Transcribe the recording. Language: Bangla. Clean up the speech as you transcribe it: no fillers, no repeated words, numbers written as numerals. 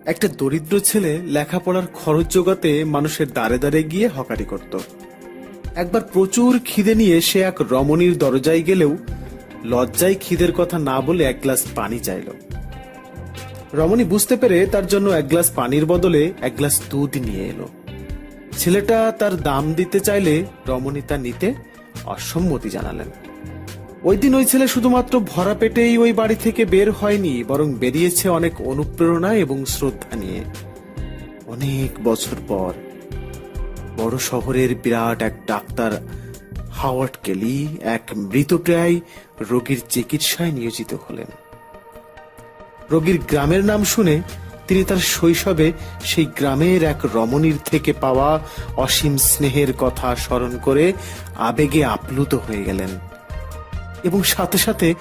একটা দরিদ্র ছেলে লেখাপড়ার খরচ জোগাতে মানুষের দ্বারে দ্বারে গিয়ে হকারি করত। একবার প্রচুর খিদে নিয়ে সে এক রমণীর দরজায় গেলেও লজ্জায় খিদের কথা না বলে এক গ্লাস পানি চাইল। রমণী বুঝতে পেরে তার জন্য এক গ্লাস পানির বদলে এক গ্লাস দুধ নিয়ে এলো। ছেলেটা তার দাম দিতে চাইলে রমণী তা নিতে অসম্মতি জানালেন। ওই দিন ওই ছেলে শুধুমাত্র ভরা পেটেই ওই বাড়ি থেকে বের হয়নি, বরং বেরিয়েছে অনেক অনুপ্রেরণা এবং শ্রদ্ধা নিয়ে। অনেক বছর পর বড় শহরের বিরাট এক ডাক্তার হাওয়ার্ড কেলি এক মৃতপ্রায় রোগীর চিকিৎসায় নিয়োজিত হলেন। রোগীর গ্রামের নাম শুনে তিনি তার শৈশবে সেই গ্রামের এক রমণীর থেকে পাওয়া অসীম স্নেহের কথা স্মরণ করে আবেগে আপ্লুত হয়ে গেলেন এবং সাথে সাথে